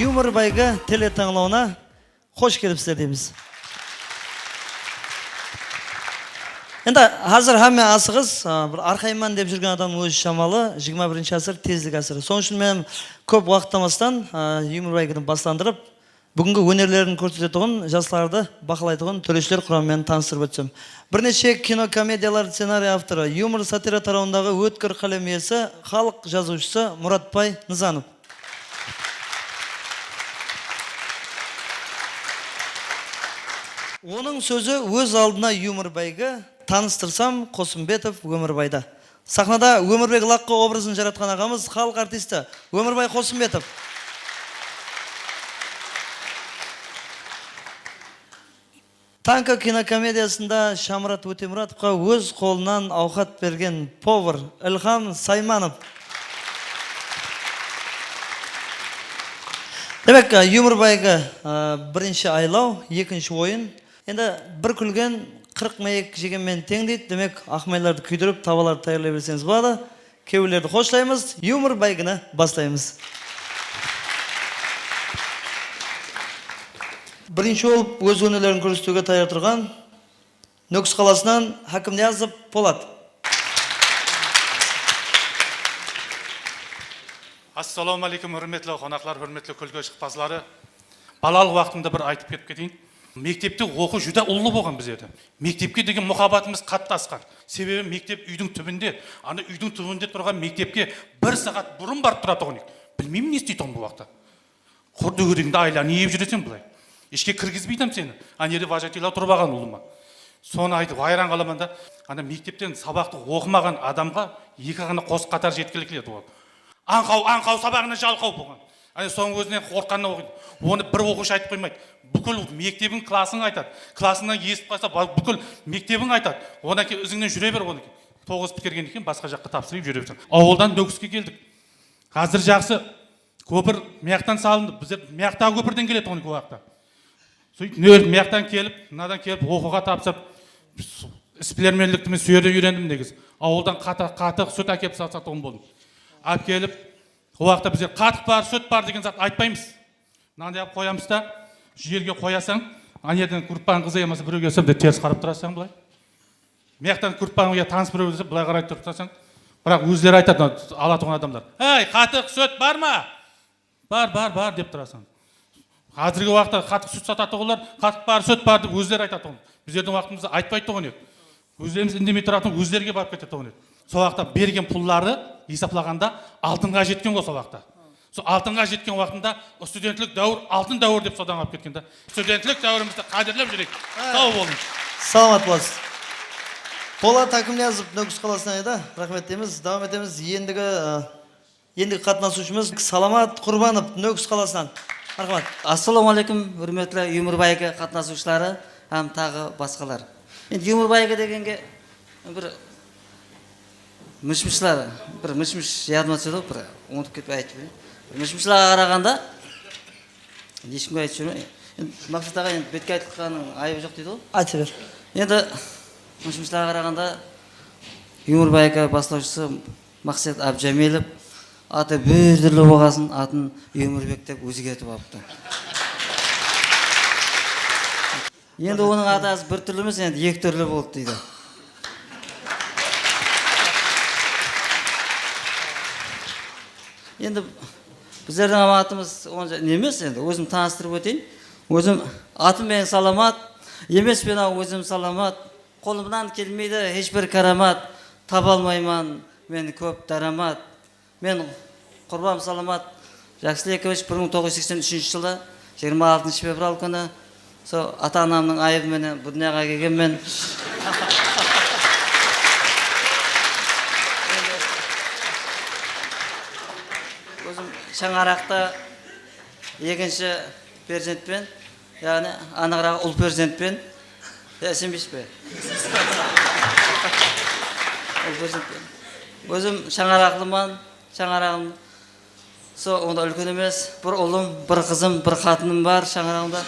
Юморбайга телетаңлауына қош келіпсіздер дейміз. Енді қазір хамме асығыз, бір арқайман деп жүрген адам өзі шамалы 21 ғасыр тездік ғасыры. Соның үшін мен көп уақыттамастан Юморбайганы бастандырып, бүгінгі өнерлерін көрсететұғын, жастарды бақылайтұғын төрешілер құрамымен таныстырып өтсем. Бірнеше кинокомедиялар сценарий авторы, юмор сатира тарауындағы өткір қалам иесі, халық жазушысы Мұратбай Нызанов. Оның сөзі өз алдына Юморбайға таныстырсам Қосымбетов Өмірбайда. Сахнада Өмірбек Лаққы образын жаратқан ағамыз халық артисті Өмірбай Қосымбетов. Танка кинокомедиясында Шамрат Өтемұратовқа өз қолынан ауқат берген повар Ілхам Сайманов. Демек, Юморбайға бірінші айлау, екінші ойын. Енді бір күлген 40 мәйек жегенмен тең дейді. Демек, ақмайларды күйдіріп, таваларды тайырлай берсеңіз болады. Кеулерді қошлаймыз, Юморбайгыны бастаймыз. Бірінші болып өз өнерлерін көрсетуге таяр тұрған Нөкіс қаласынан Хакімниязов Полат. Ассаламу алейкум, hürmetli қонақлар, hürmetli күлгі шықпазлары. Балалық уақытымда бір айтып кетіп кетейін. Мектепте оқу жүдә ұлы болған біздерді. Мектепке деген мұхаббатымыз қатты асқан. Себебі мектеп үйдің түбінде, ана үйдің түбінде тұрған мектепке 1 сағат бұрын барып тұратұғын. Білмеймін не істейтін бұл уақытта. Құрды көрегіңді айланы еп жүресен бұлай. Ешке кіргізбейтім сені. Анері важатила тұрып аған ұлыма. Соны айтып, айран қаламан да, ана мектептен сабақты оқымаған адамға екі ғана қос қатар жеткілікіледі ол. Аңқау сабағына жалқау болған. Соның өзінен қорқанына оқиды. Оны бір оқушы айтып қоймайды. Бүкіл мектебің класын айтады. Класынан естіп қалса, бүкіл мектебің айтады. Одан кейін өзіңнен жүре бер оны. 9 біткерген екен басқа жаққа тапсырып жүре берсең. Ауылдан Нөкіске келдік. Қазір жақсы көпір мияқтан салынды. Біздер мияқтағы көпірден келеді оны уақытта. Сөйтіп мияқтан келіп, мынадан келіп оқуға тапсырып, іспілерменлікті мен сүйеде үйрендім негіз. Ауылдан қатық сүт әкеп сататын болдым. Алып келіп, уақытта біздер қатық бар, сүт бар деген зат айтпаймыз. Мынандай алып қоямыз да, жерге қоясаң, анерден күртпан қызы емесі біреуге өсіп де теріс қарап тұрасаң бұлай. Мияқтан күртпан таныс біреу өсіп бұлай қарай тұрсаң, бірақ өздері айтады алатұғын адамдар. Әй, қатық сүт бар ма? Бар деп тұрасың. Қазіргі уақытта қатық сүт сататұғылар, қатық бар, сүт бар деп өздері айтатұғын. Біздердің уақытымызда айтпайды тұғын еді. Өздеріміз үндемей тұратын өздерге барып кететұғын еді. Сол уақытта берген пұллары есаплағанда алтынға жеткен ғой сол уақытта. Сол алтынға жеткен уақытында студентлік дәуір алтын дәуір деп содан алып кеткен да. Студентлік дәуірімізді қадірлеп жүрейік. Сау болыңыз. Саламат боласыз. Полат Хакімниязов Нөкіс қаласынан еді. Рахмет дейміз. Давам етеміз. Ендігі қатынасушымыз Саламат Құрбанов Нөкіс қаласынан. Рахмет. Ассаламу алейкум, hürmetli Юморбайға қатынасушылары, һәм тағы басқалар. Енді Юморбайға дегенге бір мүшмішлер ядыма түседі, бір ұмытып кетіп айтып берейін. Мүшмішлерге қарағанда ешкімге айтып жүрмей. Мақсат аға енді бетке айтылғанның айыбы жоқ дейді ғой. Айтып бер. Енді мүшмішлерге қарағанда Юморбайға бастаушысы Мақсат Абжамелов аты бір түрлі болғасын, атын Өмірбек деп өзгертіп алыпты. Енді оның атасы бір түрлі емес, енді екі түрлі болды дейді. Енді біздердің атымыз немес, енді өзім таныстырып өтейін. Өзім атым мен Саламат, емес пен өзім Саламат. Қолымнан келмейді ешбір карамат, таба алмайман мен көп дарамат. Мен Құрбан Саламат Жақсылекович 1983 жылы 26 февраль күні ата-анамның айыбыменен бұл дүнияға келгенмен өзім Шаңарақта екінші перзентпен, яғни анағырақ ұл перзентпен, сенбейсіз бе? Ұл перзентпен. Өзім Шаңарақлыман, Шаңарағым онда үлкен емес, бір ұлым, бір қызым, бір қатыным бар Шаңарағымда.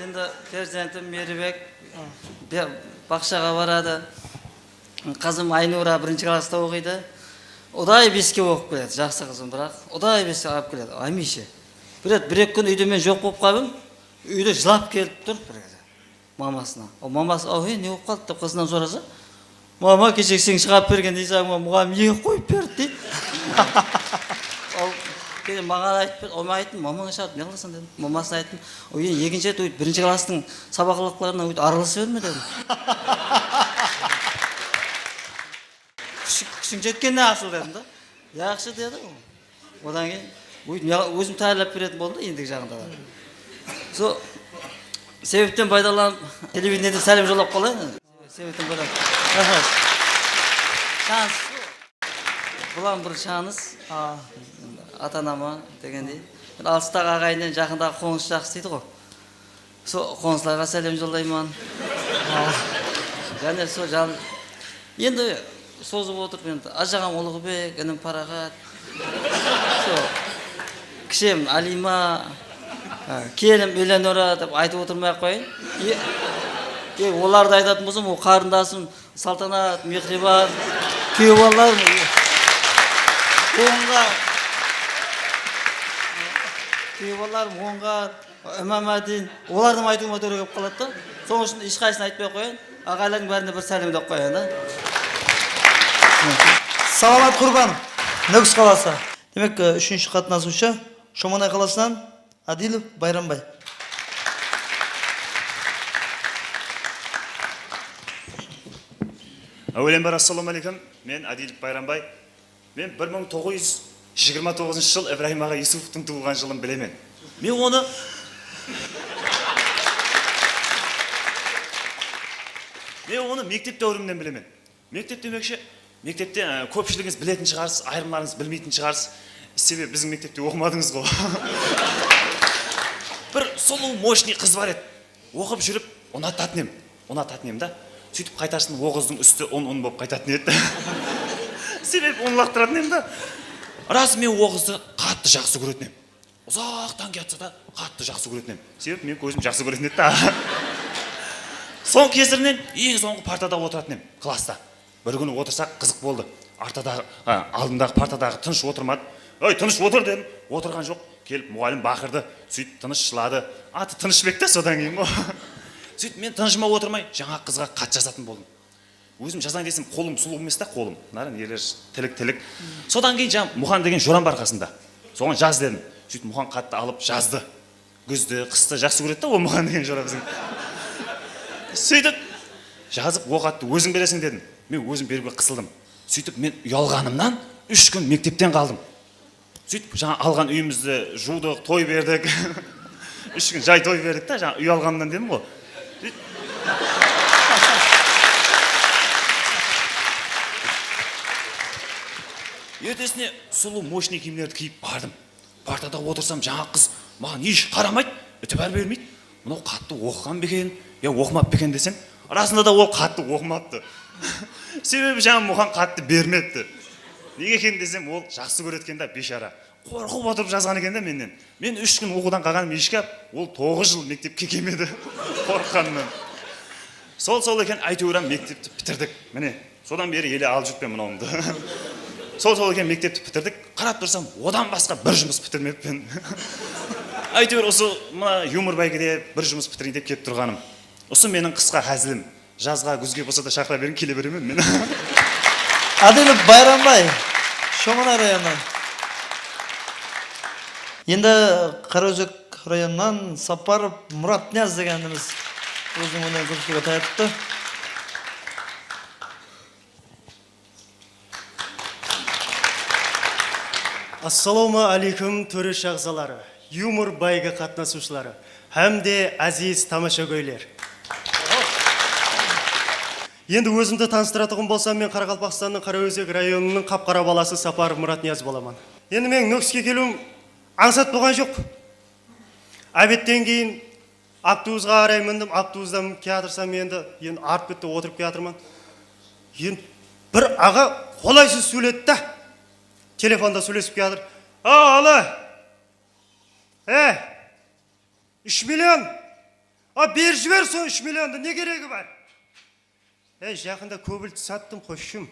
Енді перзентім Мерібек бақшаға барады. Қызым Айнура 1-ші класста оқиды. ұдай беске оқып келеді, жақсы қызым, бірақ ұдай беске алып келеді, Амиша. Бір-екі күн үйде мен жоқ болып қалдым, үйде жылап келіп тұр бір кезде мамасына. Мамасы, не болып қалды деп қызынан сұраса, мама, кешегі сен шығарып берген дейсің, мұғалім неге қойып берді дейді. Маған айтып берді, мен айттым, мамаңа шығарып не қыласың дедім. Мамасына айттым, екінші рет бірінші класстың сабақлықларына араласа берме дедім. Күшің жеткенде асыл дедім да. Жақсы деді. Одан кейін өзім тәліп беретін болдым да ендігі жағында да. Сол себептен пайдаланып телевидениеден сәлем жолдап қалайын. Себептен пайдаланып. Шанс. Бұлан бір шаныс. Ата-анама дегендей. Алыстағы ағайыннан жақындағы қоныс жақсы дейді ғой. Сол қоныстарға сәлем жолдаймын. Және сол жан енді созып отырып енді ажағам Ұлығыбек, інім Парағат. Сол кішем Алима, келім Эленора деп айтып отырмай-ақ қояйын. Оларды айтатын болсам, ол қарындасым Салтанат, Мехрибан, күйеу балаларым Оңғар, Үмәмәдин, олардың айтуыма төре кеп қалады да. Соның үшін ешқайсысын айтпай қояйын. Ағайлардың бәріне бір сәлемдеп қояйын да. Саламат Құрбан, Нүкіс қаласы. Демек, үшінші қатынасушы Шоманай қаласынан Адилов Байрамбай. Әуелен бар, ассаламу алейкум. Мен Адилов Байрамбай. Мен 1929 жыл Ибрахим аға Юсуфовтың туылған жылын білемен. Мен оны мектеп дәуірімнен білемен. Мектеп демекші, мектепте көпшілігіңіз білетін шығарсыз, айырымларыңыз білмейтін шығарсыз. Себебі біздің мектепте оқымадыңыз ғой. Бір сұлу мощный қыз бар еді. Оқып жүріп, ұнататын ем да. Сөйтіп қайтарсын оғыздың үсті ұн болып қайтатын еді. Себебі ұн лақтыратын ем да. Рас мен оғызды қатты жақсы көретін ем. Ұзақтан кетсе да қатты жақсы көретін ем. Себебі мен көзім жақсы көретін еді да. Соң кесірінен ең соңғы партада отыратын ем, класста. Бір күні отырсақ қызық болды. Алдымдағы партадағы тыныш отырмады. Тыныш отыр дедім. Отырған жоқ. Келіп мұғалім бақырды. Сөйтіп тыныш жылады. Аты Тынышбек та содан кейін. Сөйтіп мен тынышыма отырмай жаңа қызға хат жазатын болдым. Өзім жазайын десем, қолым сұлу емес та қолым. Нарын ерлер тілік. Содан кейін Мұхан деген жоран бар қасында. Соған жаз дедім. Сөйтіп Мұхан хатты алып жазды. Күзді, қысты жақсы көреді да, ол Мұхан деген жора біздің. Сөйтіп жазып оқатты өзің бересің дедім. Мен өзім беруге қысылдым. Сөйтіп мен ұялғанымнан 3 күн мектептен қалдым. Сөйтіп жаңа алған үйімізді жудық, той бердік. 3 күн жай той бердік та, жаңа ұялғанымнан дедім ғой. Ертесіне сұлу мощный киімдерді киіп бардым. Партада отырсам жаңа қыз маған еш қарамайды, үтібар бермейді. Мынау қатты оқыған бекен, оқымап бекен десем, расында да ол қатты оқымапты. Себебі жаңа Мұхан қатты бермепті. Неге екен десем, ол жақсы көреткен да бешара. Қорқып отырып жазған екен да менен. Мен 3 күн оқудан қалғаным ешкап, ол 9 жыл мектепке келмеді. Қорыққаннан. Сол екен әйтеуір мектепті бітірдік. Міне, содан бері еле алып жүріппен мынауымды. Сол екен мектепті бітірдік. Қарап тұрсам, одан басқа бір жұмыс бітірмеппен. Әйтеуір осы юмор бәйгеде бір жұмыс бітірейін деп келіп тұрғаным. Осы менің қысқа хәзілім. Жазға, күзге болса да шақыра берін, келе беремін мен. Адилов Байрамбай, Шоманай районынан. Енді Қараөзек районынан Сапаров Мұрат Ниаз дегеніміз өзінің өнер көрсетуге таяпты. Ассаламу алейкум төре шағзалары, юмор байға қатынасушылары, әмде әзиз тамаша көйлер. Енді өзімді таныстыратығым болсам, мен Қарақалпақстанның Қараөзек районының қап-қара баласы Сапаров Мұрат Ниаз боламын. Енді мен Нүкіске келуім аңсат болған жоқ. Әбеттен кейін автобусқа қарай міндім, автобустан келатырсам енді артып кетті, отырып келатырмын. Енді бір аға қолайсыз сөйледі да. Телефонда сөйлесіп келатыр. Алы! 3 миллион! Бер жібер сол 3 миллионды, не керегі бар? Жақында көбілті саттым қошым.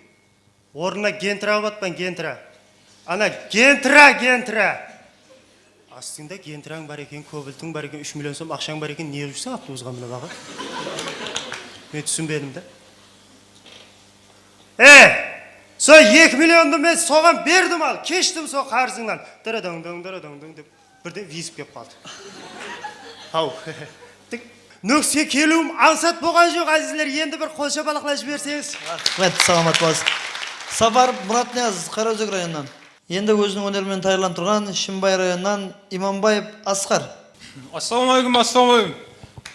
Орнына гентра алыппын, гентра. Ана гентра. Астыңда гентраң бар екен, көбілтің бар екен, 3 миллион сом ақшаң бар екен, не жүрсің автобусқа міне баға? Мен түсінбедім да. Со 2 миллионды мен соған бердім ал, кештім со қарзыңнан. Дырадаң деп бірден визіп кеп қалды. Ау. Нөкске келуім аңсат болған жоқ, әзіздер, енді бір қолша балықлай жіберсеңіз. Рахмет, саламат боласыз. Сапар Мұратнияз, Қараөзек районынан. Енді өзінің өнерімен тайырланып тұрған Шымбай районынан Иманбаев Асқар. Ассалаумағалейкум.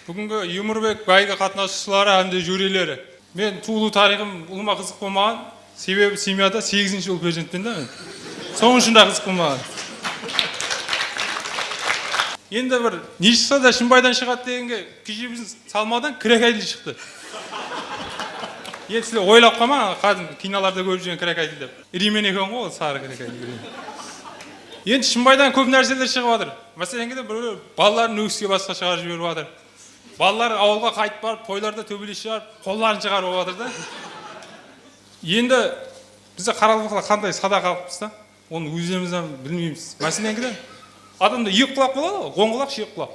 Бүгінгі Юмурбек байға қатынасушылары әмде жюрилері. Мен туылу тарихым ұлыма қызық болмаған, себебі семьяда 8-ші ұл перзентпен да мен. Соның үшін қызық болмаған. Енді бір не шықса да Шымбайдан шығады дегенге кешеміздің салмадан Кірекайдың шықты. Енді сіле ойлап қалма, қазір киноларда көріп жүрген Кірекайдың деп. Римен екен ғой, сары Кірекайдың. Енді Шымбайдан көп нәрселер шығып жатыр. Мәселен бір балаларын өгіске басқа шығарып жіберіп жатыр. Балалар ауылға қайтып барып, тойларда төбелес шығарып, қолдарын шығарып жатыр да. Енді бізде қаралықта қандай садақ алыппыз да, оны өздерімізден білмейміз. Мәселен адамда 2 құлақ болады ғой, 10 құлақ, 7 құлақ.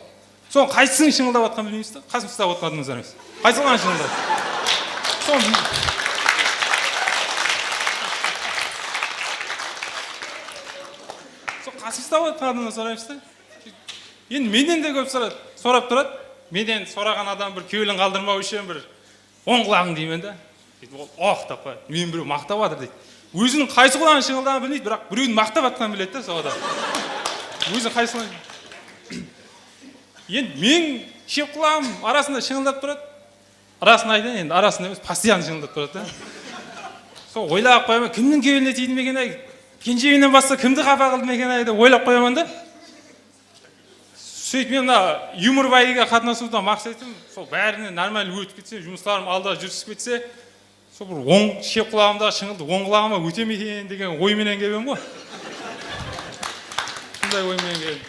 Соның қайсының шыңылдап жатқанын білмейміз да, қайсысын ұстап жатқанымызды емес. Қайсылған шыңылдап? Сол қайсысын ұстап жатқанымызды сұраймыз да. Енді менен де көп сұрап тұрады. Менен сұраған адам бір кеуелін қалдырмау үшін бір 10 құлағың деймін да. Ох деп қояды, мен біреу мақтап жатыр дейді. Өзінің қайсы құлағын шыңылдағанын білмейді, бірақ біреудің мақтап жатқанын біледі да сол адам. Өзі қайсылан. Енді мен 2 құлағым арасында шыңылдап тұрады. Арасын айтайын, енді арасында емес, постоянно шыңылдап тұрады да. Сол ойлап қоямын, кімнің кеуеліне тиді ме екен ай? Кенжебенен басқа кімді қапа қылды ме екен ай деп ойлап қоямын да. Сөйтіп мен мына Юмурбайға қатынасудан мақсатым, сол бәріне нормально өтіп кетсе, жұмыстарым алда жүрісіп кетсе, сол бір 2 құлағымда шыңылды, 10 құлағыма өте ме екен деген ойменен келем ғой. Сондай ойменен келем.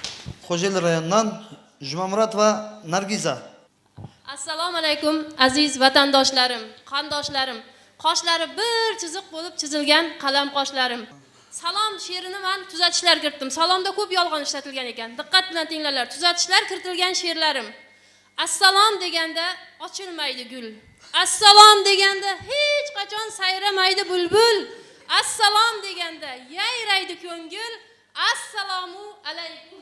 Қожелі районынан Жұмамұратова Наргиза. Assalomu alaykum aziz vatandoshlarim, qandoshlarim, qoshlari bir chiziq bo'lib chizilgan qalam qoshlarim. Salom she'rini men tuzatishlar kiritdim. Salomda ko'p yolg'on ishlatilgan ekan. Diqqat bilan tinglar. Tuzatishlar kiritilgan she'rlarim. Assalom deganda ochilmaydi gul. Assalom deganda hech qachon sayramaydi bulbul. Assalom deganda yayraydi ko'ngil. Assalomu alaykum.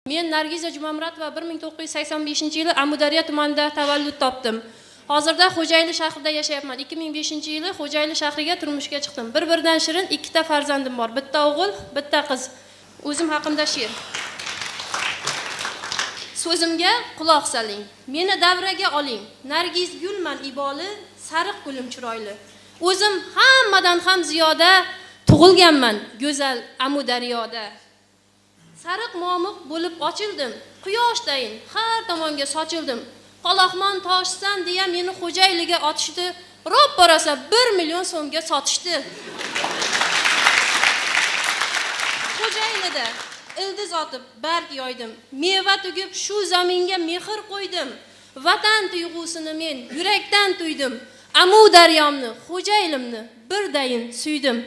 Men Nargiza Jumamuratova 1985-yili Amudaryo tumanida tavallud topdim. Hozirda Xo'jayli shahrida yashayapman. 2005-yili Xo'jayli shahriga turmushga chiqdim. Bir-biridan shirin 2 ta farzandim bor. Bitta o'g'il, bitta qiz. O'zim haqimda she'r. So'zimga quloq soling. Meni davraga oling. Nargiz gulman iboli, sariq gulim chiroyli. O'zim hammadan ham ziyoda tug'ilganman go'zal Amudaryoda. Sariq momiq bo'lib ochildim. Quyoshdayin har tomonga sochildim. Qoloqmon toshsan deya meni Xo'jayliga otishdi. Ro'p rosa 1 million so'mga sotishdi. Xo'jaylida ildiz otib barg yoydim. Meva tugib shu zaminga mehr qo'ydim. Vatan tuyg'usini men yurakdan tuydim. Amudaryomni, Xo'jaylimni birdayin suydim.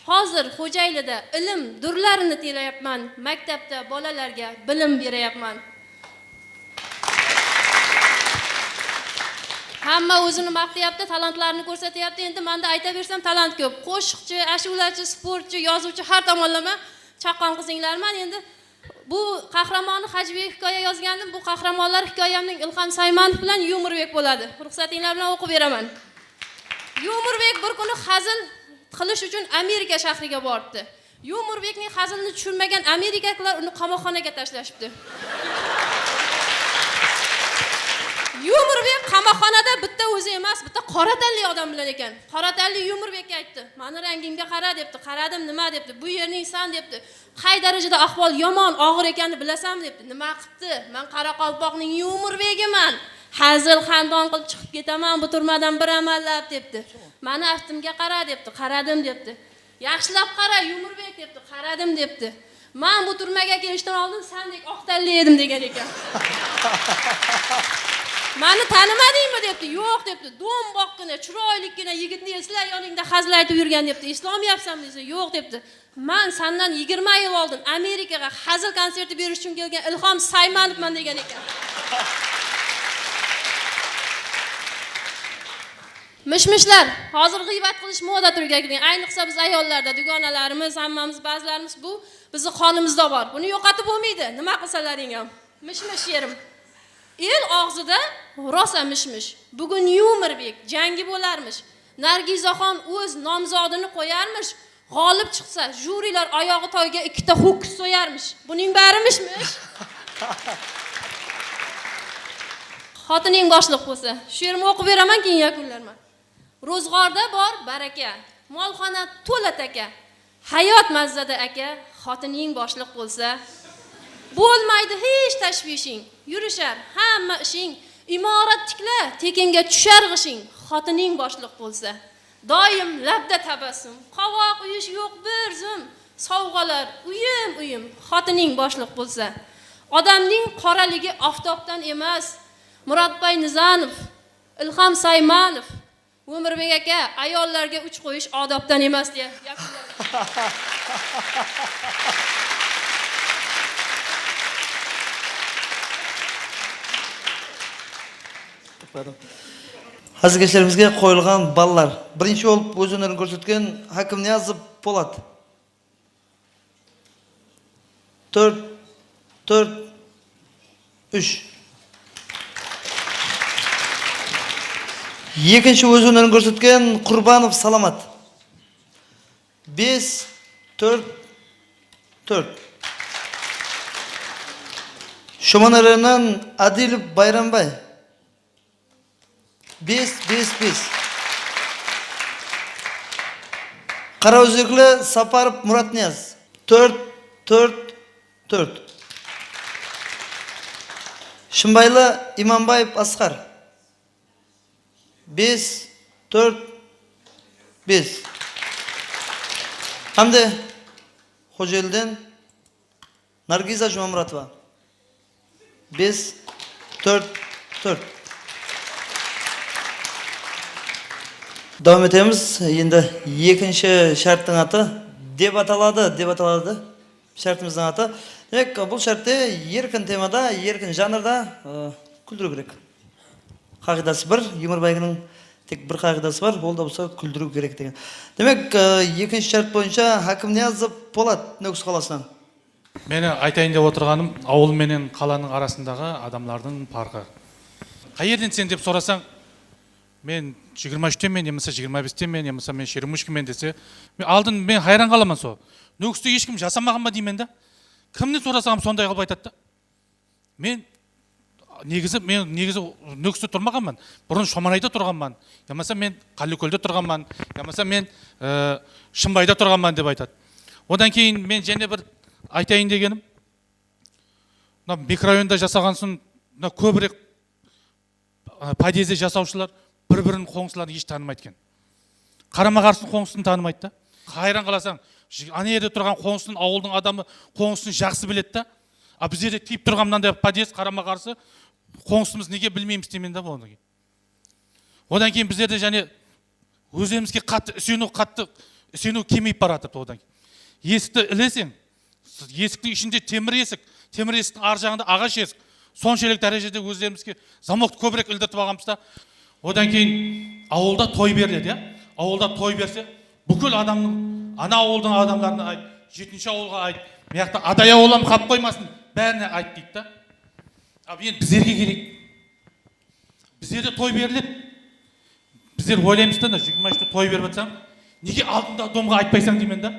Hozir Xo'jaylida ilm durlarini telayapman. Maktabda bolalarga bilim berayapman. Hamma o'zini maqtayapti, talantlarini ko'rsatyapti. Endi menda aytaversam talant ko'p. Qo'shiqchi, ashulachi, sportchi, yozuvchi har tomonlama chaqqon qizinglarman. Endi bu qahramoni Hajibek hikoya yozgandim. Bu qahramonlar hikoyamning Ilhom Saymanov bilan Yumurbek bo'ladi. Ruxsatinglar bilan o'qib beraman. Yumurbek bir kuni hazil qilish uchun Amerika shahriga bordi. Yumurbekning hazilni tushunmagan amerikaliklar uni qamoqxonaga tashlashibdi. Yumurbek qamoqxonada bitta o'zi emas, bitta qora tanli odam bilan ekan. Qora tanli Yumurbekka aytdi: "Meni rangimga qara" debdi. Qaradim, nima debdi? "Bu yerning san" debdi. "Qay darajada ahvol yomon, og'ir ekanini bilasan" debdi. "Nima qilibdi? Men Qoraqalpoqning Yumurbegiman. Hazil xandon qilib chiqib ketaman bu turmadan bir amallab" debdi. "Meni aftimga qara" debdi. "Qaradim" debdi. "Yaxshilab qara Yumurbek" debdi. "Qaradim" debdi. "Men bu turmaga kelishdan oldin sendek oq tanli edim" degan ekan. Mani tanimadingmi debdi. Yo'q debdi. Do'mboqqina, chiroylikkina yigitni eslar yoningda hazil aytib yurgan debdi. Islomayapsanmi desa, yo'q debdi. Men sendan 20 yil oldin Amerikaga hazil konserti berish uchun kelgan Ilhom Saymanovman degan ekan. Mishmishlar, hozir g'iybat qilish moda turgan ekan. Ayniqsa biz ayollarda, dugonalarimiz, hammamiz, ba'zilarimiz bu bizning qonimizda bor. Buni yo'qotib bo'lmaydi. Nima qilsalaring ham. Mishmish yerim. El og'zida rosa mishmish. Bugun Yumrbek jangi bo'larmish. Nargizaxon o'z nomzodini qo'yarmish. G'olib chiqsa, jurilar oyog'i toyga ikkita ho'kiz so'yarmish. Buning bari mishmish. Xotining boshliq bo'lsa, shu yerimni o'qib beraman, keyin yakunlarman. Ro'zg'orda bor baraka, molxona to'la taka. Hayot mazzada aka, xotining boshliq bo'lsa, bo'lmaydi hech tashvishing. Yurishar hamma ishing, imorat tikla, tekinga tushar g'ishing. Xotining boshliq bo'lsa, doim labda tabassum, qovoq uyish yo'q bir zum. Sovg'alar uyim, xotining boshliq bo'lsa. Odamning qoraligi oftobdan emas. Murodbay Nizanov, Ilhom Saymanov, Umrbek aka, ayollarga uch qo'yish odobdan emas deya yakunladim. Hazilkeshlarimizga qo'yilgan ballar. Birinchi bo'lib o'z o'rnini ko'rsatgan Hakim Niyozov Po'lat. 4-3. Ikkinchi o'z o'rnini ko'rsatgan Qurbanov Salomat. 5-4-4. Shumanaradan Adilov Bayrambay. 5-5-5. Qarao'zekli Saparov Muratniyaz. 4-4-4. Shimbayli Imombayev Asqar. 5-4-5. Hamda Xo'jayldan Nargiza Jumamuratova. 5-4-4. Davom etamiz. Endi ikkinchi shartning ati deb ataladi. Shartimizning ati. Demak, bu shartda erkin temada, erkin janrda kuldiru kerak. Qoidasi bir, Yumurbayning tek bir qoidasi bor, bo'ldi bo'lsa kuldiru kerak degan. Demak, ikkinchi shart bo'yicha Hakim Niyozov Po'lat Nukus qalasidan. Meni айтайын деп отырғаным, ауыл менен қаланың арасындағы адамдардың парқы. Қай жерден сен деп сұрасаң, мен 23-тенмен, немесе 25-тенмен, немесе мен 23-мен десе, мен хайран қаламын сол. Нүкісті ешкім жасамаған ба деймін да. Кімнен сұрасам сондай қылып айтады да. Мен негізі Нүкісте тұрмағанмын. Бұрын Шоманайда тұрғанмын. Ямаса мен Қаликөлде тұрғанмын. Ямаса мен Шымбайда тұрғанмын деп айтады. Одан кейін мен және бір айтайын дегенім, микрорайонда жасағансын, көбірек подъезде жасаушылар бір-бірін қоңсыларын еш танымайды екен. Қарама-қарсы қоңсын танымайды да. Қайран қаласаң, ана жерде тұрған қоңсын, ауылдың адамы қоңсын жақсы біледі да. А біз жерде тиіп тұрған мынандай подъезд қарама-қарсы қоңсымыз неге білмейміз деймін да болған. Одан кейін біздерде және өзімізге қатты сену кемейіп барады одан кейін. Есікті ілесең, есіктің ішінде темір есіктің ар жағында ағаш есік. Соншелік дәрежеде өздерімізге замокты көбірек ілдіртіп алғанбыз да. Одан кейін ауылда той беріледі, иә? Ауылда той берсе, бүкіл адамның, ана ауылдың адамдарына айт, 7-ші ауылға айт, мияқта адай ауылам қап қоймасын, бәріне айт дейді да. Енді біздерге керек. Біздерде той беріледі. Біздер ойлаймыз да, 23-те той беріп жатсаң, неге алдында домға айтпайсаң деймін да.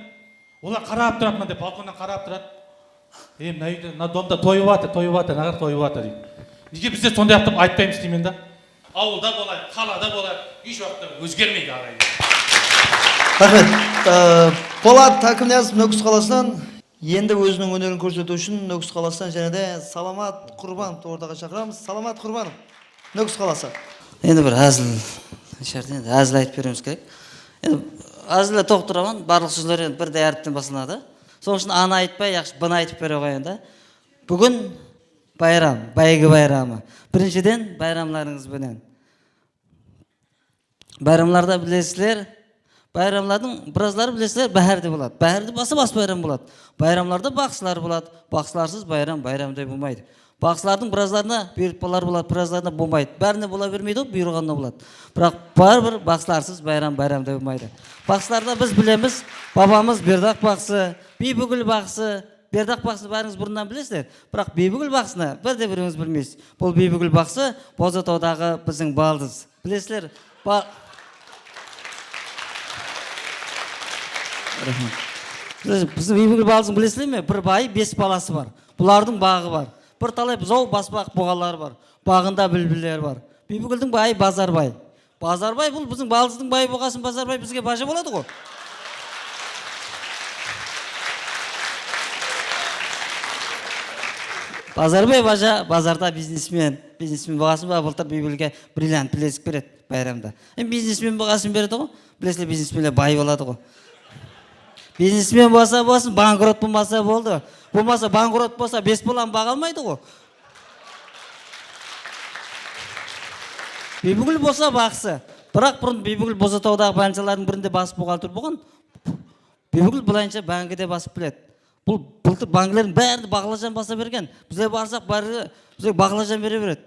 Олар қарап тұрады, мынандай балконнан қарап тұрады. Мына үйде, мына домда тойып жатыр, нағыр тойып жатыр дейді. Неге біздер сондай ақтап айтпаймыз деймін да. Ауылда болады, қалада болады, еш уақытта өзгермейді ағайын. Рахмет. Po'lat Hakim Niyozov Nukus қаласынан енді өзінің өнерін көрсету үшін Nukus қаласынан және де Саламат Құрбанов ортаға шақырамыз. Саламат Құрбанов, Nukus қаласы. Енді бір әзіл айтып береміз керек. Әзілі тоқтырамын, барлық сөздер бірдей әріптен басылады. Сол үшін аны айтпай, яқшы бұны айтып бере қояйын да. Бүгін байрам, бәйгі байрамы. Біріншіден байрамларыңыз бенен. Байрамларда білесіздер, байрамлардың біразлары білесіздер, бәрді болады. Бәрді басы-бас байрам болады. Байрамларда бақсылар болады. Бақсыларсыз байрамдай болмайды. Бақсылардың біразларына бұйыртпалар болады, біразларына болмайды. Бәріне бола бермейді, бұйырғанда болады. Бірақ бар-бір бақсыларсыз байрамдай болмайды. Бақсыларда біз білеміз, бабамыз Бердақ бақсы, Бибігүл бақсы, Бердақ бақсы бәріңіз бұрыннан білесіздер. Бірақ Бибігүл бақсыны бірде біріңіз білмейсіз. Бұл Бибігүл бақсы Бозатаудағы біздің балдыз. Білесіздер, біздің Бибігүл балдызын білесіздер ме? Бір байы 5 баласы бар. Бұлардың бағы бар. Бір талай бұзау баспақ бұғалар бар. Бағында бүлбүлдер бар. Бибігүлдің байы Базарбай. Базарбай бұл біздің балдыздың байы болғасын, Базарбай бізге бажа болады ғой. Базарбай бажа базарда бизнесмен болғасын ба, былтыр Бибігүлге бриллиант білезік береді байрамда. Бизнесмен болғасын береді ғой. Білесілер, бизнесменлер бай болады ғой. Бизнесмен болса болсын, банкрот болмаса болды. Болмаса банкрот болса 5 баланы баға алмайды ғой. Бибігүл болса бақсы. Бірақ бұрын Бибігүл Бозатаудағы банкалардың бірінде басып бухгалтер болған. Бибігүл былайынша банкіде басып біледі. Бұл былтыр банкілердің бәрін бақылажан баса берген. Бізде барсақ бәрі бізге бақылажан бере береді.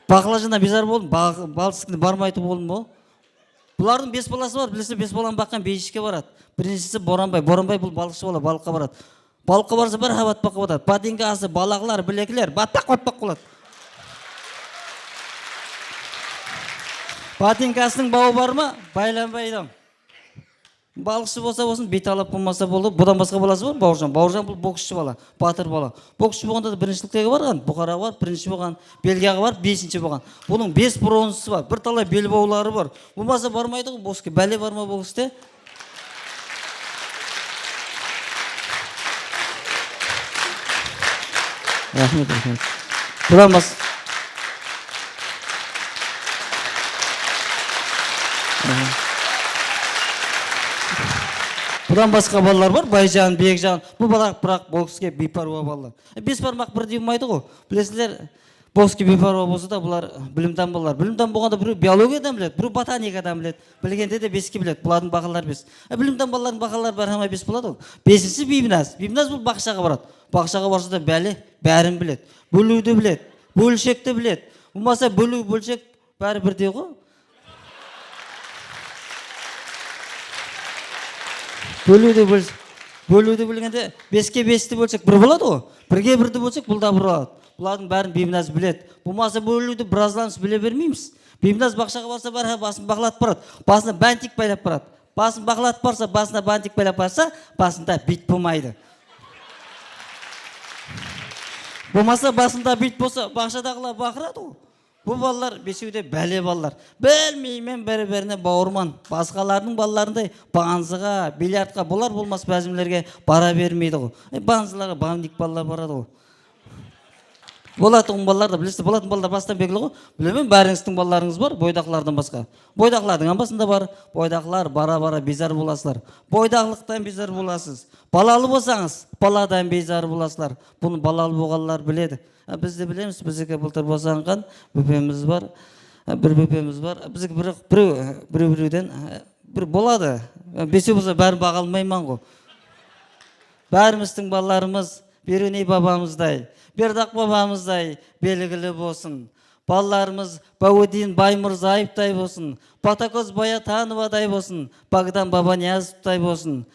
Бақылажаннан безар болдым, балдызкіне бармайды болдым ғой. Бұлардың 5 баласы бар, білесіз 5 баланы баққан бейішке барады. Біріншісі Боранбай бұл балықшы болады, балыққа барады. Балыққа барса бір батпаққа болады. Батинге асы, балағылар, білекілер, батпақ болады. Батинкасының бауы бар ма? Байланбайды. Балықшы болса болсын, бет алып болмаса болды. Бұдан басқа баласы бар, Бауыржан. Бауыржан бұл боксшы бала, батыр бала. Боксшы болғанда да біріншіліктегі барған, Бұқараға бар, бірінші болған, Бельгияға бар, 5-ші болған. Бұның 5 бронзысы бар, бір талай бел баулары бар. Болмаса бармайды ғой бокске. Бәле бар ма боксте? Рахмет. Бұдан бас. Бұдан басқа балалар бар, Байжан, Бекжан. Бұл бірақ бокске бейпаруа балалар. 5 бармақ бірдей болмайды ғой. Білесіздер, бокске бейпаруа болса да бұлар білімдан балалар. Білімдан болғанда біреу биологиядан біледі, біреу ботаникадан біледі. Білгенде де 5-ке біледі. Бұлардың бағалары 5. Білімдан балалардың бағалары бәрі 5 болады ғой. 5-ші Бибиназ. Бибиназ бұл бақшаға барады. Бақшаға барса да бәрін біледі. Бөлуді біледі, бөлшекті біледі. Болмаса бөлу, бөлшек бәрі бірдей ғой. Бөлуді білгенде 5-ке 5-ті бөлсек бір болады ғой. 1-ге 1-ді бөлсек бұл да бір болады. Бұлардың бәрін Бибиназ біледі. Болмаса бөлуді біраздан біле бермейміз. Бибиназ бақшаға барса бәрі басын бағылатып барады. Басына бантик байлап барады. Басын бағылатып барса, басына бантик байлап барса, басында бит болмайды. Болмаса басында бит болса, бақшадағылар бақырады ғой. Бұл балалар бесеуде бәле балалар. Білмеймен бәрі-бәріне бауырман. Басқалардың балаларындай банзыға, бильярдқа, бұлар болмас бәзімлерге бара бермейді ғой. Банзыларға бамдик балалар барады ғой. Болатын балалар да білесіз, болатын балалар бастан белгілі ғой. Білемін, бәріңіздің балаларыңыз бар, бойдақлардан басқа. Бойдақлардың амбасында бар, бойдақлар бара-бара безар боласылар. Бойдақлықтан безар боласыз. Балалы болсаңыз, баладан безар боласылар. Бұны балалы болғанлар біледі. Біз де білеміз, біздікі былтыр босанған бөпеміз бар, бір бөпеміз бар. Біздікі біреуден бір болады. Бесе болса бәрі баға алмайман ғой. Бәріміздің балаларымыз Беруней бабамыздай, Бердақ бабамыздай белгілі болсын. Балаларымыз Баудин Баймырзаевтай болсын, Батакөз Баятановадай болсын, Богдан Бабаниязовтай болсын.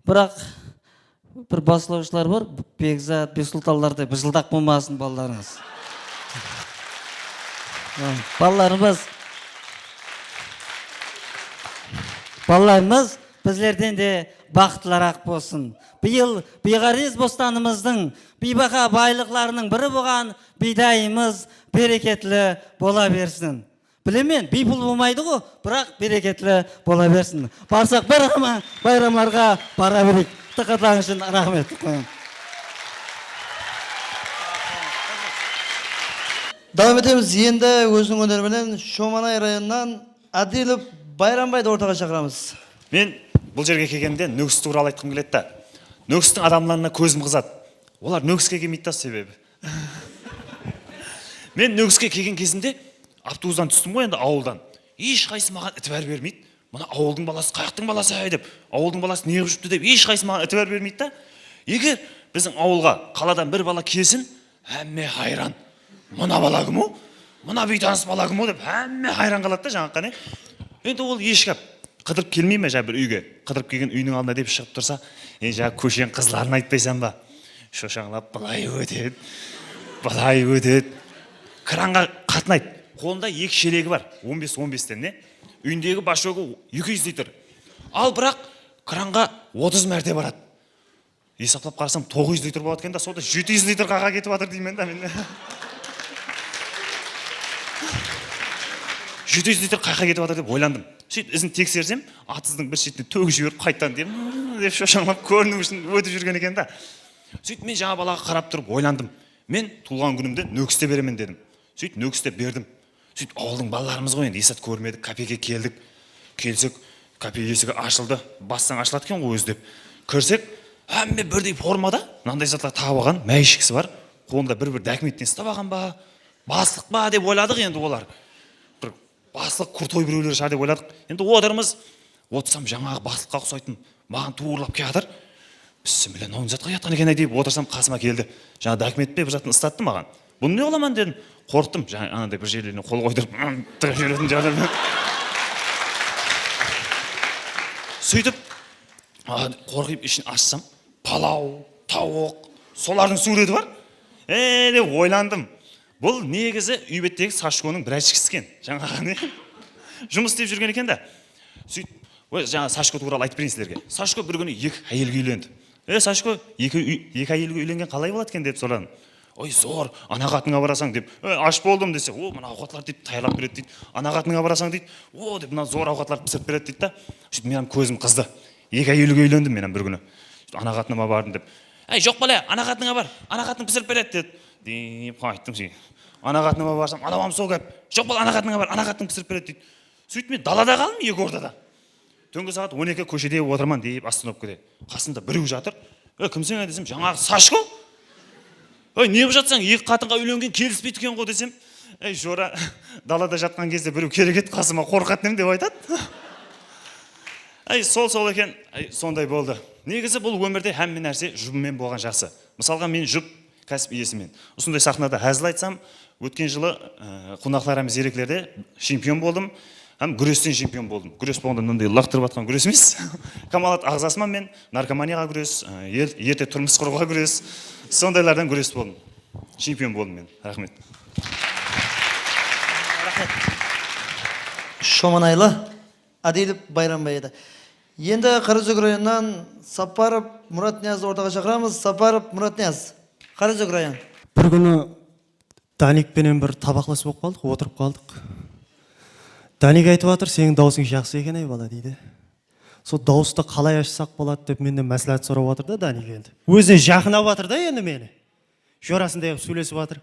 Бірақ бір басылаушылар бар, Бекзат, Бексұлтанлардай жылдақ болмасын балаларыңыз. Балаларымыз біздерден де бақытлырақ болсын. Биыл Биғарез бостанымыздың бейбақа байлықларының бірі болған бидайымыз берекетлі бола берсін. Білемен, бейбіл болмайды ғой, бірақ берекетлі бола берсін. Барсақ байрамларға бара берейік. Тықатаң үшін рахмет. Давам етеміз. Енді өзінің өнерменен Шоманай районынан Адилов Байрамбайды ортаға шақырамыз. Мен бұл жерге келгенде Нөкіс туралы айтқым келеді. Нөкістің адамларына көзім қызады. Олар Нөкіске келмейді себебі. Мен нөгіске келген кезімде автобустан түстім ғой енді ауылдан. Ешқайсы маған ітібар бермейді. Мына ауылдың баласы, қаяқтың баласы деп, ауылдың баласы не қылып жүріпті деп ешқайсы маған ітібар бермейді да. Егер біздің ауылға қаладан бір бала келсін, әмме хайран. Мына бала кім о? Мына бейтаныс бала кім о деп әмме хайран қалады да жаңа қане. Енді ол ешкап қыдырып келмей ме бір үйге? Қыдырып келген үйінің алдына деп шығып тұрса, жаңа көшенің қызларын айтпайсам ба? Шошаңлап былай өтеді. Былай өтеді. Кранға қатынайды. Қолында 2 шелегі бар. 15-15-тен не? Үйіндегі башоғы 200 литр. Ал бірақ кранға 30 мәрте барады. Есаплап қарасам 900 литр болады екен да, сонда 700 литр қаға кетіп жатыр деймін да мен. 700 литр қайқа кетіп жатыр деп ойландым. Сөйтіп ізін тексерсем, атыздың бір шетіне төгіп жіберіп қайттан деп шошаңлап көріну үшін өтіп жүрген екен да. Сөйтіп мен жаңа балаға қарап тұрып ойландым. Мен туылған күнімде нөкісте беремін дедім. Сөйтіп нөкісте бердім. Сөйтіп ауылдың балаларымыз ғой енді есат көрмедік, кафеге келдік. Келсек, кафе есігі ашылды. Бассаң ашылады екен ғой өзі деп. Кірсек, әмме бірдей формада, мынандай заттар тағып алған, мәйшікісі бар. Қолында бір документін ұстап алған ба, бастық ба деп ойладық енді олар. Бір бастық құртой біреулер шығар деп ойладық. Енді отырмыз, отырсам жаңағы бастыққа ұқсайтын, маған туырлап келе жатыр. Бісміллә, мынау затқа жатқан екен деп отырсам қасыма келді. Жаңа документ пе бір затын ұстатты маған. Бұны не қыламан дедім. Қорықтым, жаңа анандай бір жерлеріне қол қойдырып, жүретін жағдайда. Сөйтіп, қорқып ішін ашсам, палау, тауық, солардың суреті бар. Деп ойландым. Бұл негізі үй беттегі Сашконың бір әшкісі екен. Жаңағы не? Жұмыс істеп жүрген екен да. Сөйтіп, жаңа Сашко туралы айтып берейін сіздерге. Сашко бір күні 2 әйелге үйленді. Сашко 2 әйелге үйленген қалай болады екен деп сұрадым. Ой, зор, ана қатынға барасаң деп, аш болдым десе, мына ауқатлар деп тайлап береді дейді. Ана қатынға барасаң дейді, деп мына зор ауқатлар пісіріп береді дейді да. Сөйтіп менің көзім қызды. 2 әйелге үйлендім менің бір күні. Ана қатыныма бардым деп. Жоқ бала, ана қатынға бар, ана қатын пісіріп береді деді. Деп қайттым сен. Ана қатыныма барсам, анам сол кеп. Жоқ бала, ана қатынға бар, ана қатын пісіріп береді дейді. Сөйтіп мен далада қалдым, 2 ортада. Түнгі сағат 12 көшеде отырман деп остановкада. Қасында біреу жатыр. Кім сен десем, жаңағы Сашко. Не болып жатсаң, 2 қатынға үйленген келіспейді екен ғой десем, жора далада жатқан кезде біреу керек еді қасыма қорқатын деп айтады. Сол екен, сондай болды. Негізі бұл өмірде әмме нәрсе жұбымен болған жақсы. Мысалға мен жұп кәсіп иесімен. Осындай сахнада әзіл айтсам, өткен жылы қонақларымыз зерекілерде чемпион болдым. Күрестен чемпион болдым. Күрес болғанда мынандай лақтырып атқан күрес емес. Камалат ағзасымен мен наркоманияға күрес, ерте тұрмыс құруға күрес, сондайлардан күрес болдым. Чемпион болдым мен. Рахмет. Шоманайлы Адилов Байрамбай еді. Енді Қараөзек районынан Сапаров Мұратниязды ортаға шақырамыз. Сапаров Мұратнияз. Қараөзек район. Бір күні Даникпенен бір табақласып болып қалдық, отырып қалдық. Даник айтып жатыр, сенің даусың жақсы екен ай бала дейді. Сол дауысты қалай ашсақ болады деп мені мәслихат сұрап жатыр да Даник енді. Өзіне жақынап жатыр да енді мені. Жорасындай қылып сөйлесіп жатыр.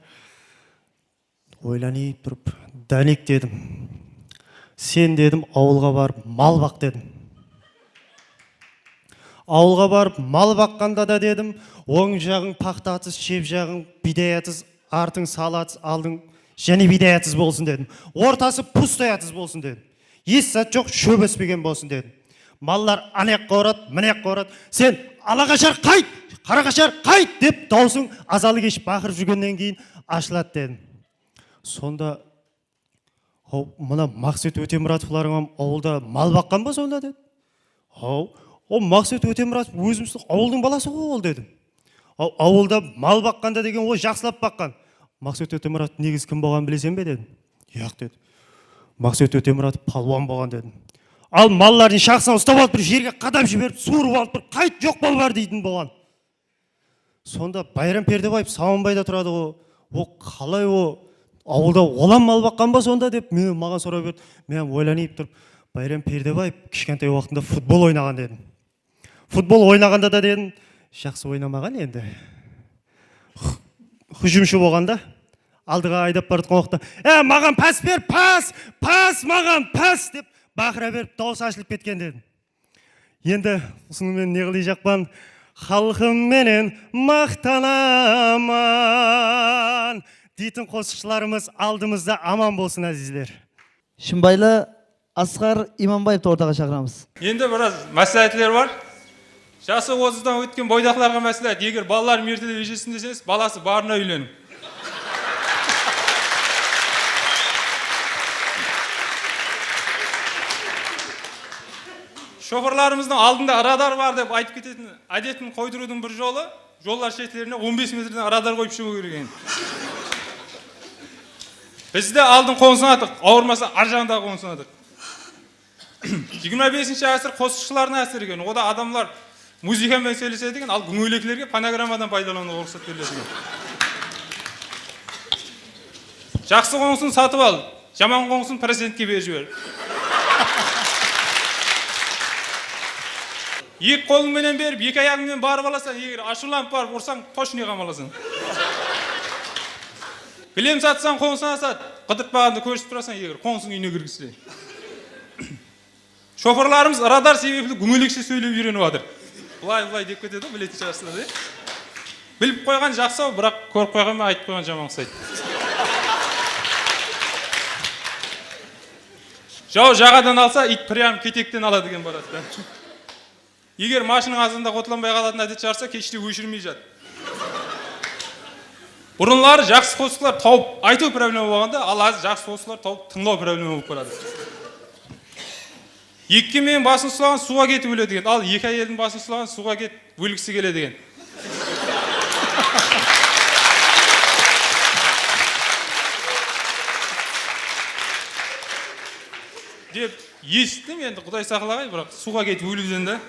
Ойланып тұрып, Даник дедім. Сен дедім, ауылға барып мал бақ дедім. Ауылға барып мал баққанда да дедім, оң жағың пақтатыз, шеп жағың бидайатыз, артың салатыз, алдың және бидайатыз болсын дедім. Ортасы пустаятыз болсын дедім. Ес сәт жоқ, шөп өспеген болсын дедім. Маллар анаяққа орады, мынаяққа орады. Сен алақашар қайт, қарақашар қайт деп даусың азалы кеш бақырып жүргеннен кейін ашылады дедім. Сонда мына Мақсет Өтемұратовларың ауылда мал баққан ба сонда деді. Мақсет Өтемұратов өзіміздің ауылдың баласы ғой ол дедім. Ауылда мал баққанда деген ол жақсылап баққан. Мақсет Өтемұратов негіз кім болған білесен бе дедім. Жоқ деді. Мақсет Өтемұратов палуан болған дедім. Ал малларын шақсынан ұстап алып бір жерге қадап жіберіп, суырып алып бір қайт жоқ бол бар дейтін болған. Сонда Байрам Пердебаев Сауынбайда тұрады ғой. Қалай ауылда олан мал баққан ба сонда деп маған сұрап берді. Мен ойланып тұрып, Байрам Пердебаев кішкентай уақытында футбол ойнаған дедім. Футбол ойнағанда да дедім, жақсы ойнамаған енді. Hücumшы болғанда алдыға айдап бардық уақытта, маған пас бер, пас маған пас деп бақыра беріп дауыс ашылып кеткен дедім. Енді ұсынымен не қылай жақпан, халқым менен мақтанаман, дейтін қосықшыларымыз алдымызда аман болсын әзіздер. Шымбайлы Асқар Иманбаевты ортаға шақырамыз. Енді біраз мәслихатлер бар. Жасы 30-дан өткен бойдақларға мәслихат. Егер балалар ертеде ежесін десеңіз, баласы барына үйленің. Шоферларымыздың алдында радар бар деп айтып кететін әдетін қойдырудың бір жолы, жолдар шеттеріне 15 метрден радар қойып шығу керек. Бізде алдын қонсынадық, ауырмаса ар жағындағы қонсынадық. 25-ші ғасыр қосықшыларына әсер екен. Ода адамлар музыкамен сөйлеседі екен, ал гүңгелеклерге фонограммадан пайдалануға рұқсат беріледі екен. Жақсы қоңсын сатып ал, жаман қоңсын президентке беріп жібер. Екі қолыңменен беріп, екі аяғыңмен барып аласың, егер ашуланып барып ұрсаң, точно қамаласың. Кілем сатсаң, қоңсына сат, қыдыртпағанды көрсіп тұрасың, егер қоңсың үйіне кіргізсе. Шоферларымыз радар себепті гүңгелекше сөйлеп үйреніп жатыр. Бұлай деп кетеді, білетін шығарсыздар. Біліп қойған жақсы, бірақ көріп қойған мен айтып қойған жаман ұқсайды. Жау жағадан алса, ит прям кетектен алады деген барады. Егер машының азында қотыланбай қалатын әдет шығарса, кеште өшірмей жат. Бұрынлары жақсы қосықлар тауып айту проблема болғанда, ал аз жақсы қосықлар тауып тыңдау проблема болып қалады. Екі мен басын сұлаған суға кетіп өледі деген, ал екі әйелдің басын сұлаған суға кетіп өлгісі келеді деген. Деп естідім, енді Құдай сақлағай, бірақ суға кетіп өлуден да.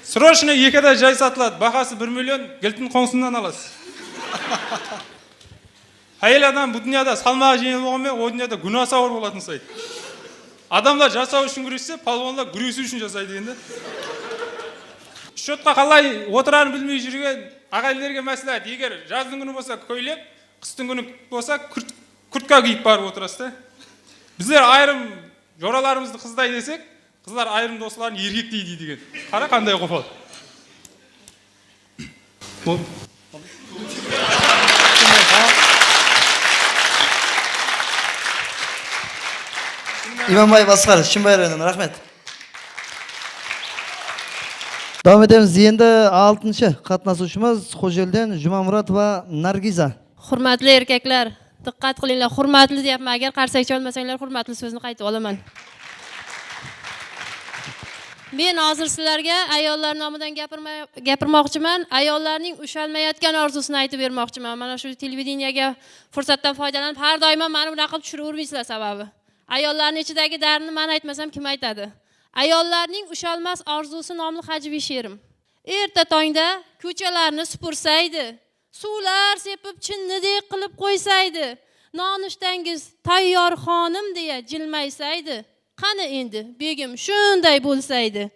Срочно екіде жай сатылады, бағасы 1 миллион, кілтін қоңсынан аласыз. Әйел адам бұл дүнияда салмағы жеңіл болғанмен, о дүнияда күнәсі ауыр болатын сайды. Адамдар жасау үшін күрессе, палуандар күресу үшін жасайды енді. Шотқа қалай отырарын білмей жүрген ағайлерге мәслихат, егер жаздың күні болса көйлек, қыстың күні болса күртка киіп барып отырасыз. Біздер айрым жораларымызды қыздай десек, қыздар айрым достыларын еркектей дейді деген. Қара қандай қопал. Иманбаев Асқар, Шымбай районынан, рахмет. Давам етеміз, енді 6-шы қатынасушымыз Қожелден Жұмамұратова Наргиза. Hurmatli erkaklar, diqqat qilinglar. Hurmatli deyapman. Agar qarsakchi olmasanglar, hurmatli so'zni qaytib olaman. Men hozir sizlarga ayollar nomidan gapirmoqchiman. Ayollarning ushalmayotgan orzusini aytib bermoqchiman. Mana shu televideniyaga fursatdan foydalanib, har doim meni bunaqa tushiravermaysizlar sababi. Ayollarning ichidagi dardni men aytmasam kim aytadi? Ayollarning ushalmas orzusi nomli hajviy she'rim. Erta tongda ko'chalarni supursaydi, suvlar sepib chinnidek qilib qo'ysaydi, nonushtangiz tayyor xonim deya jilmaysaydi, qani endi begim shunday bo'lsaydi.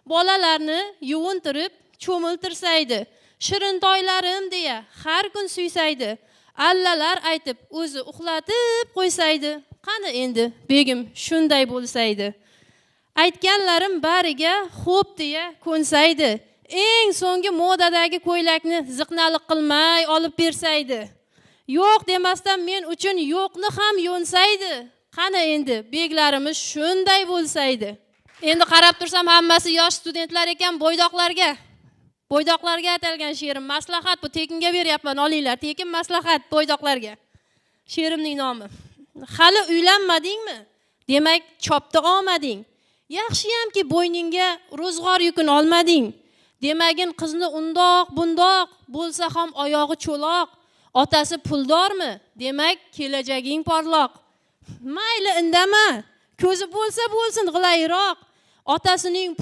Bolalarni yuvintirib cho'miltirsaydi, shirin toylarim deya har kun suysaydi, allalar aytib o'zi uxlatib qo'ysaydi, qani endi begim shunday bo'lsaydi. Aytganlarim bariga xo'p deya ko'nsaydi, eng so'nggi modadagi ko'ylakni ziqnalik qilmay olib bersaydi. Yo'q demasdan men uchun yo'qni ham yo'nsaydi. Qani endi beglarimiz shunday bo'lsaydi. Endi qarab tursam hammasi yosh studentlar ekan, bo'ydoqlarga atalgan she'rim. Maslahat, bu tekinga beryapman, olinglar. Tekin maslahat bo'ydoqlarga. She'rimning nomi. Hali uylanmadingmi? Demak, chopda olmading. Yaxshiyamki bo'yningga ro'zg'or yukin olmading. Demagin qizni undoq, bundoq bo'lsa ham oyog'i cho'loq. Otasi puldormi? Demak, kelajaging porloq. Mayli indama, ko'zi bo'lsa bo'lsin g'ilayroq. Otasining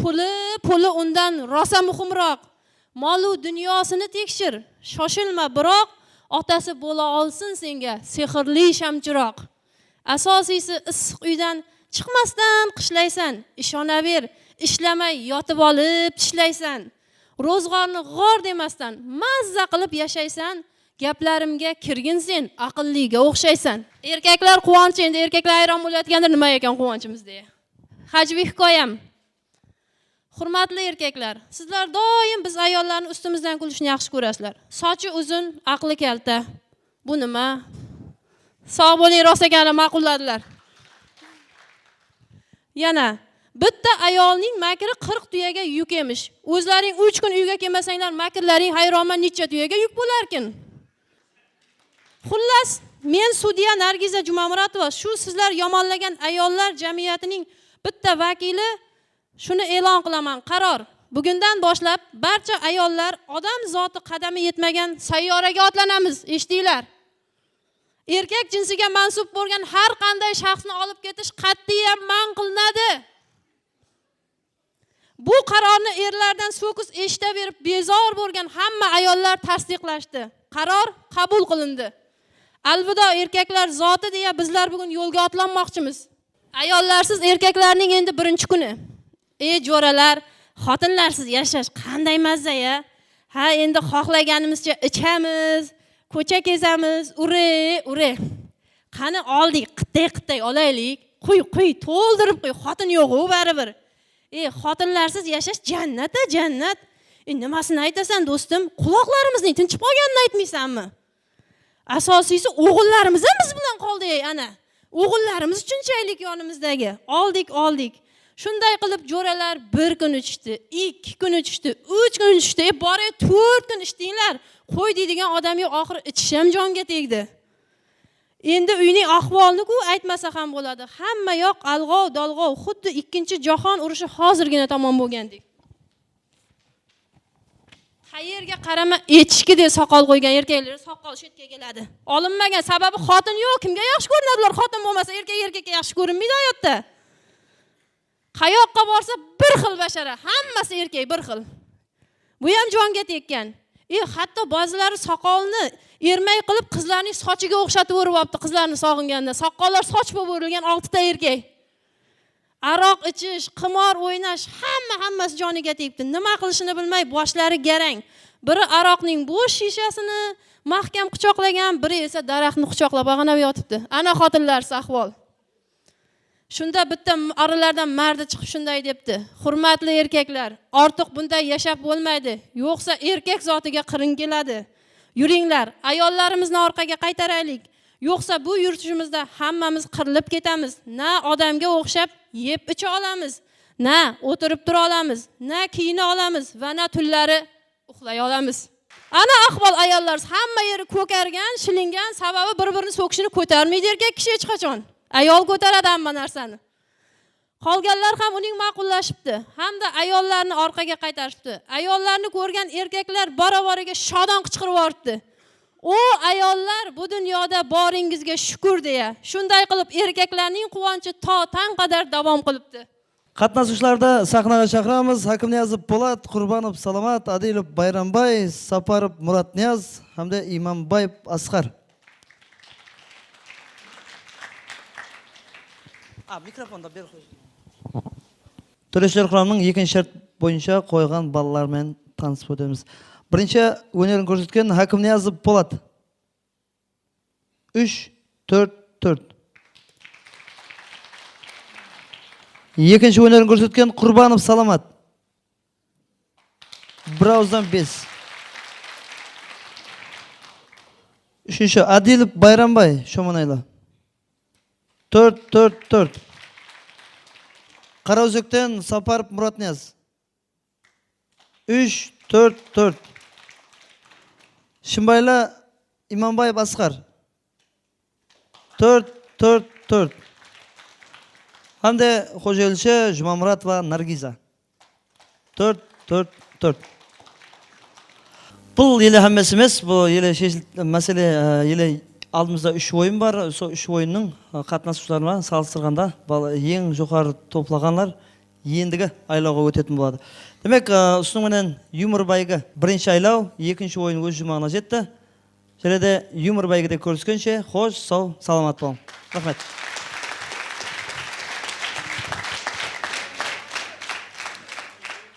puli undan rosa muhimroq. Molu dunyosini tekshir, shoshilma biroq, otasi bo'la olsin senga sehrli shamchiroq. Asosiysi issiq uydan chiqmasdan qishlaysan, ishonaver, ishlamay yotib olib tishlaysan. Ro'zg'orni g'or demasdan mazza qilib yashaysan. Gaplarimga kirgin sen, aqlliga o'xshaysan. Erkaklar quvonchi, endi erkaklar hayron bo'layotgandir, nima ekan quvonchimiz deya. Hajviy hikoyam. Hurmatli erkaklar, sizlar doim biz ayollarni ustimizdan kulishni yaxshi ko'rasizlar. Sochi uzun, aqli kalta. Bu nima? Sog' bo'ling, rost ekanini ma'qulladilar. Yana bitta ayolning makri 40 tuyaga yuk emish. O'zlaring 3 kun uyga kelmasanglar, makrlaring hayronman necha tuyaga yuk bo'larkin. Xullas, men sudya Nargiza Jumamuratova, shu sizlar yomonlagan ayollar jamiyatining bitta vakili, shuni e'lon qilaman. Qaror. Bugundan boshlab barcha ayollar odam zoti qadami yetmagan sayyoraga otlanamiz. Eshitdinglar? Erkak jinsiga mansub bo'lgan har qanday shaxsni olib ketish qat'iyan man qilinadi. Bu qarorni erlardan so'kis eshitaverib bezor bo'lgan hamma ayollar tasdiqlashdi. Qaror qabul qilindi. Alvido erkaklar zoti deya bizlar bugun yo'lga otlanmoqchimiz. Ayollarsiz erkaklarning endi birinchi kuni. Ey jo'ralar, xotinlarsiz yashash qanday mazza ya? Ha, endi xohlaganimizcha ichamiz, ko'cha kezamiz, ure. Qani oldik, qitay olaylik. Quy, to'ldirib qo'y, xotin yo'q-ku baribir. Xotinlarsiz yashash jannat. Nimasini aytasan do'stim? Quloqlarimizning tinchib qolganini aytmaysanmi? Asosiysi o'g'illarimiz ham biz bilan qoldi, ana. O'g'illarimiz uchunchalik yonimizdagi. Oldik. Shunday qilib jo'ralar 1 kun ichdi, 2 kun ichdi, 3 kun ichdi, bore 4 kun ichdinglar. Qo'y deydigan odam yo'q, oxir ichish ham jonga tegdi. Endi uyning ahvolini-ku aytmasa ham bo'ladi. Hamma yoq alg'ov-dalg'ov, xuddi 2-jahon urushi hozirgina tamom bo'lgandek. Qayerga qarama echki deb soqol qo'ygan erkaklar soqol shetga keladi. Olinmagan sababi xotin yo'q. Kimga yaxshi ko'rinadilar? Xotin bo'lmasa erkakka yaxshi ko'rinmaydi hayotda. Qayoqqa borsa bir xil bashara, hammasi erkak bir xil. Bu ham jonga tekkan. Hatto ba'zilari soqolni ermay qilib qizlarning sochiga o'xshatib o'ribapti. Qizlarni sog'inganda soqollar soch bo'lib o'rilgan 6 ta erkak. Aroq ichish, qimor o'ynash, hammasi joniga tegibdi. Nima qilishini bilmay boshlari garang. Biri aroqning bo'sh shishasini mahkam quchoqlagan, biri esa daraxtni quchoqlab ag'anab yotibdi. Ana xotinlarsiz ahvol. Shunda bitta oralardan mardi chiqib shunday debdi: "Hurmatli erkaklar, ortiq bunday yashab bo'lmaydi. Yo'qsa erkak zotiga qirin keladi. Yuringlar, ayollarimizni orqaga qaytaraylik. Yo'qsa bu yurtishimizda hammamiz qirilib ketamiz. Na odamga o'xshab yeb icha olamiz, na o'tirib tura olamiz, na kiyina olamiz va na tunlari uxlay olamiz." Ana ahvol ayollar, hamma yeri ko'kargan, shilingan, sababi bir-birini so'kishini ko'tarmaydi erkak kishi hech qachon. Ayol ko'taradi hamma narsani. Qolganlar ham uning ma'qullashibdi, hamda ayollarni orqaga qaytarishibdi. Ayollarni ko'rgan erkaklar bora-boriga shodon qichqirib yuboribdi. O ayollar, bu dunyoda boringizga shukr deya. Shunday qilib erkaklarning quvonchi to tang qadar davom qilibdi. Qatnashuvchilarda sahnaga chaqiramiz. Hakimniyazov Po'lat, Qurbonov Salomat, Adilov Bayrombay, Saparov Muratniyaz hamda Imombayev Asqar. Mikrofonda ber qo'y. To'rashlar quramining 2-shart bo'yicha qo'ygan bolalar bilan tanishib o'tamiz. Birinchi o'yinni ko'rsatgan Hakimniyazov Po'lat. 3-4-4. Ikkinchi o'yinni ko'rsatgan Qurbonov Salomat. 1-5. Uchinchi Adilov Bayrombay Shomonaylar. 4-4-4. Qarovzakdan Saparov Muratniyaz. 3-4-4. Shimbayla Imombayev Asqar. 4-4-4. Hamda Xo'jaylchi Jumamurat va Nargiza. 4-4-4. Bu yili hammasi emas, bu yili masala yili aldığımızda 3 oyun var. So 3 oyunun qatnashuvchilari bilan solishtirganda eng yuqori to'plaganlar endigi aylovga o'tетін bo'ladi. Demak, uning bilan Yumurbayga birinchi aylov, ikkinchi o'yin o'z jumag'iga yetdi. Sherada Yumurbayga ko'rishguncha xo'sh, sog', salomat bo'ling. Rahmat.